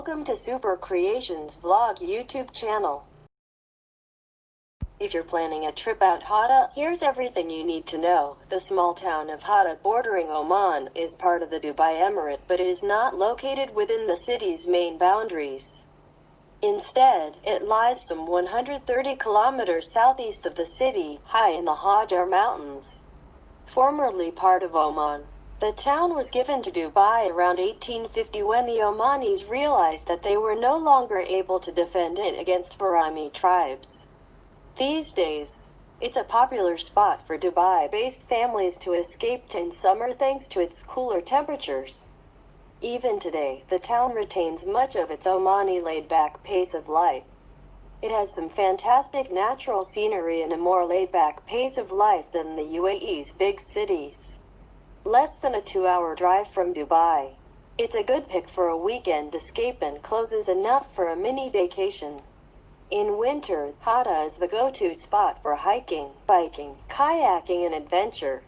Welcome to Super Creations Vlog YouTube channel. If you're planning a trip out Hatta, here's everything you need to know. The small town of Hatta, bordering Oman, is part of the Dubai Emirate but is not located within the city's main boundaries. Instead, it lies some 130 kilometers southeast of the city, high in the Hajaar Mountains. Formerly part of Oman, the town was given to Dubai around 1850 when the Omanis realized that they were no longer able to defend it against Buraimi tribes. These days, it's a popular spot for Dubai-based families to escape to in summer thanks to its cooler temperatures. Even today, the town retains much of its Omani laid-back pace of life. It has some fantastic natural scenery and a more laid-back pace of life than the UAE's big cities. Less than a 2-hour drive from Dubai. It's a good pick for a weekend escape and closes enough for a mini-daycation. In winter, Hatta is the go-to spot for hiking, biking, kayaking and adventure.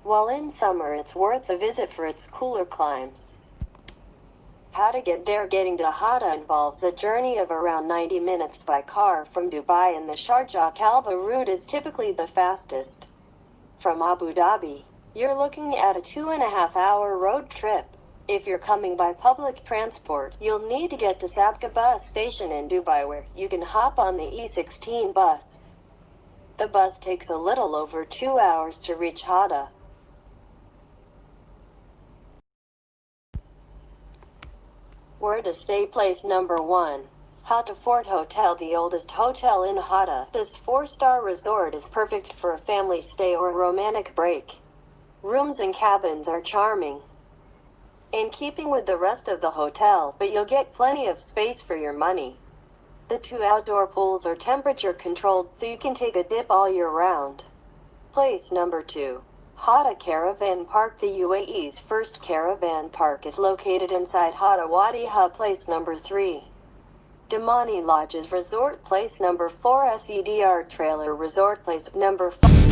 While in summer it's worth a visit for its cooler climes. How to get there? Getting to Hatta involves a journey of around 90 minutes by car from Dubai, and the Sharjah-Kalba route is typically the fastest. From Abu Dhabi, you're looking at a 2.5-hour road trip. If you're coming by public transport, you'll need to get to Sabqa bus station in Dubai where you can hop on the E16 bus. The bus takes a little over 2 hours to reach Hatta. Where to stay? Place number 1. Hatta Fort Hotel, the oldest hotel in Hatta. This 4-star resort is perfect for a family stay or a romantic break. Rooms and cabins are charming, in keeping with the rest of the hotel, but you'll get plenty of space for your money. The 2 outdoor pools are temperature controlled, so you can take a dip all year round. Place number 2. Hatta Caravan Park. The UAE's first caravan park is located inside Hatta Wadi Hub. Place number 3. Omani Lodges Resort. Place number 4. Sedr Trailer Resort. Place number 5.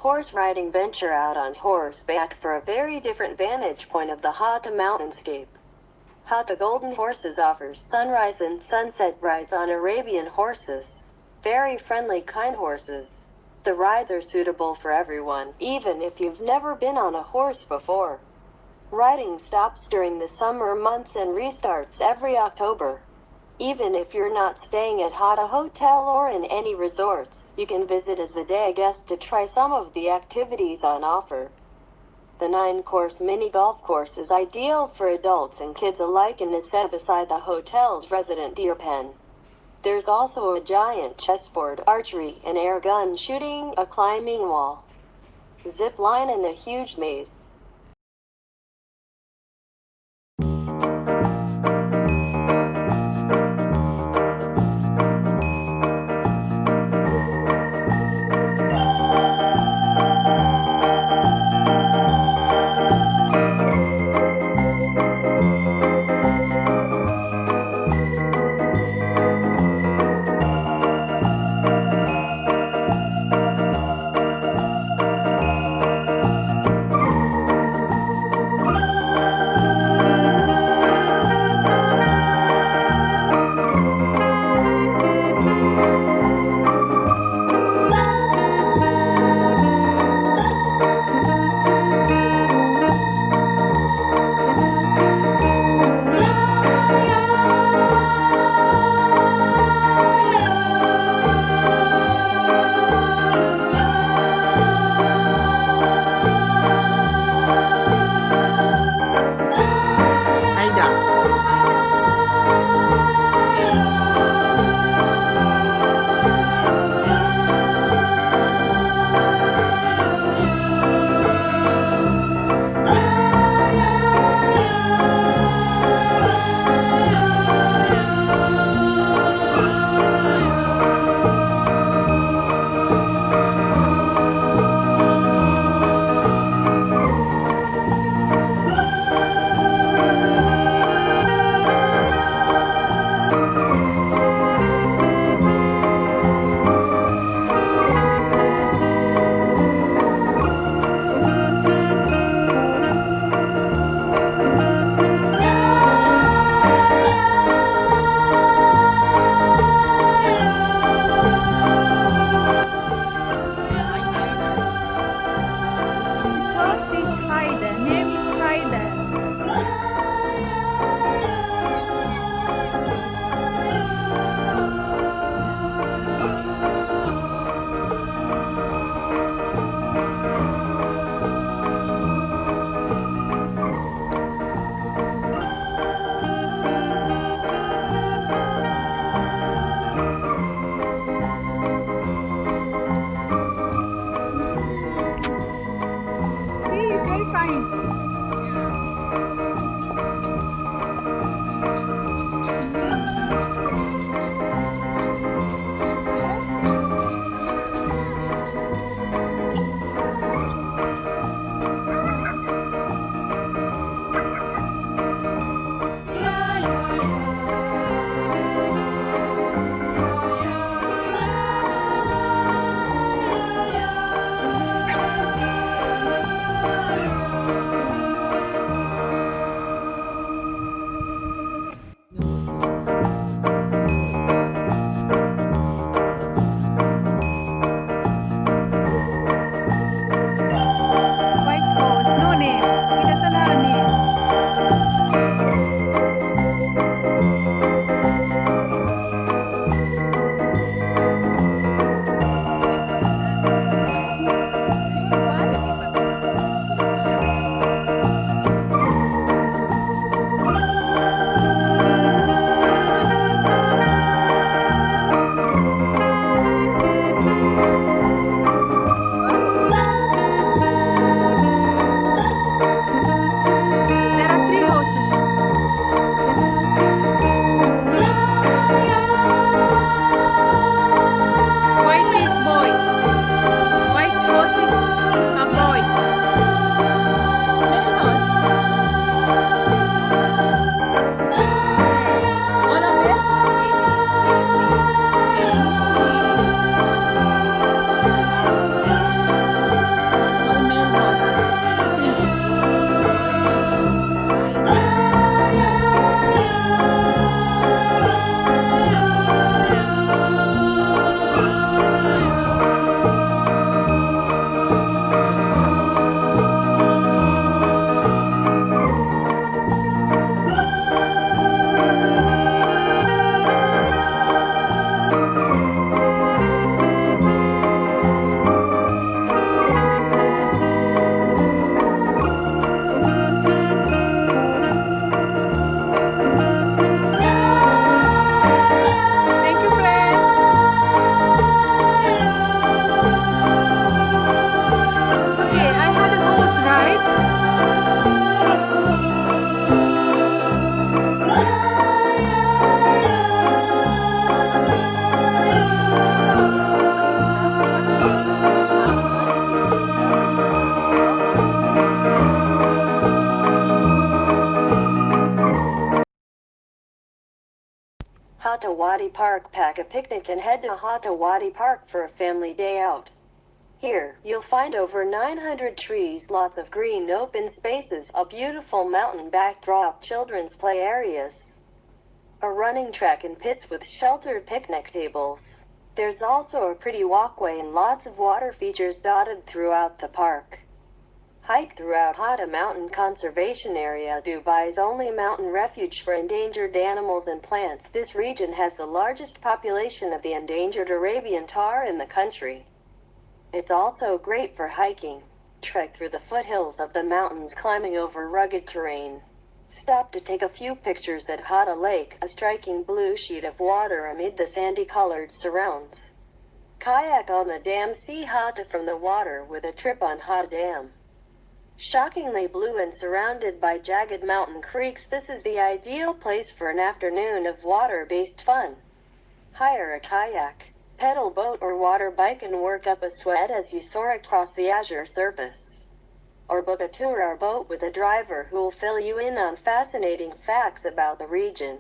Horse riding. Venture out on horseback for a very different vantage point of the Hatta mountainscape. Hatta Golden Horses offers sunrise and sunset rides on Arabian horses. Very friendly, kind horses. The rides are suitable for everyone, even if you've never been on a horse before. Riding stops during the summer months and restarts every October. Even if you're not staying at Hatta Hotel or in any resorts, you can visit as a day guest to try some of the activities on offer. The 9-course mini golf course is ideal for adults and kids alike and is set beside the hotel's resident deer pen. There's also a giant chessboard, archery, and air gun shooting, a climbing wall, zip line, and a huge maze. Hatta Wadi Park. Pack a picnic and head to Hatta Wadi Park for a family day out. Here, you'll find over 900 trees, lots of green open spaces, a beautiful mountain backdrop, children's play areas, a running track and pits with sheltered picnic tables. There's also a pretty walkway and lots of water features dotted throughout the park. Hike throughout Hatta Mountain Conservation Area, Dubai's only mountain refuge for endangered animals and plants. This region has the largest population of the endangered Arabian tahr in the country. It's also great for hiking. Trek through the foothills of the mountains, climbing over rugged terrain. Stop to take a few pictures at Hatta Lake, a striking blue sheet of water amid the sandy-colored surrounds. Kayak on the dam. See Hatta from the water with a trip on Hatta Dam. Shockingly blue and surrounded by jagged mountain creeks, this is the ideal place for an afternoon of water-based fun. Hire a kayak, pedal boat or water bike and work up a sweat as you soar across the azure surface. Or book a tour or boat with a driver who'll fill you in on fascinating facts about the region.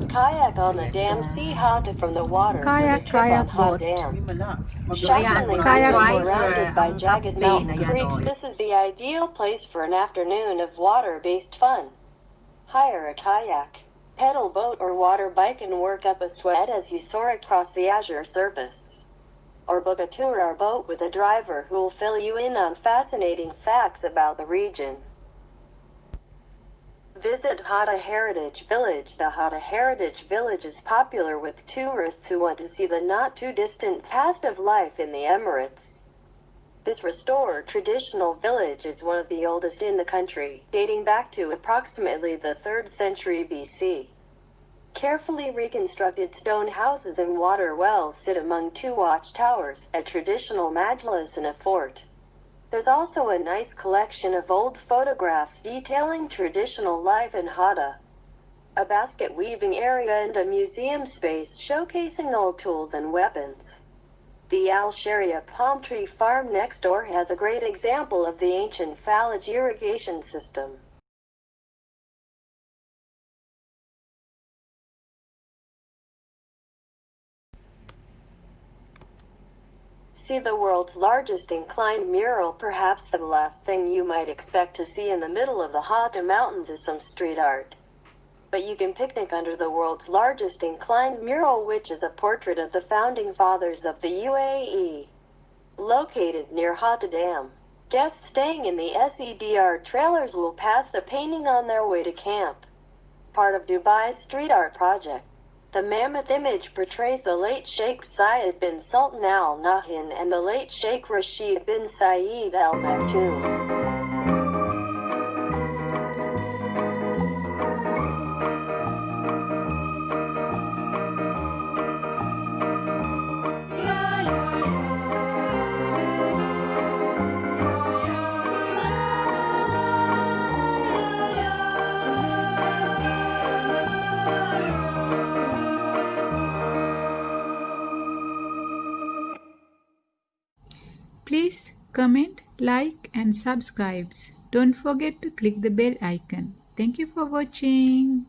Kayak on the dam. See Hatta from the water with a trip on Hatta Dam. Shockingly Kayak blue and boat. surrounded by jagged mountain creeks, this is the ideal place for an afternoon of water-based fun. Hire a kayak, pedal boat or water bike and work up a sweat as you soar across the azure surface. Or book a tour or boat with a driver who'll fill you in on fascinating facts about the region. Visit Hatta Heritage Village. The Hatta Heritage Village is popular with tourists who want to see the not-too-distant past of life in the Emirates. This restored traditional village is one of the oldest in the country, dating back to approximately the 3rd century BC. Carefully reconstructed stone houses and water wells sit among 2 watchtowers, a traditional majlis and a fort. There's also a nice collection of old photographs detailing traditional life in Hatta, a basket weaving area and a museum space showcasing old tools and weapons. The Al Sharia palm tree farm next door has a great example of the ancient fallage irrigation system. See the world's largest inclined mural. Perhaps the last thing you might expect to see in the middle of the Hatta Mountains is some street art. But you can picnic under the world's largest inclined mural, which is a portrait of the founding fathers of the UAE. Located near Hatta Dam, guests staying in the SEDR trailers will pass the painting on their way to camp. Part of Dubai's street art project. The mammoth image portrays the late Sheikh Zayed bin Sultan Al Nahyan and the late Sheikh Rashid bin Saeed Al Maktoum. Please comment, like and subscribe. Don't forget to click the bell icon. Thank you for watching.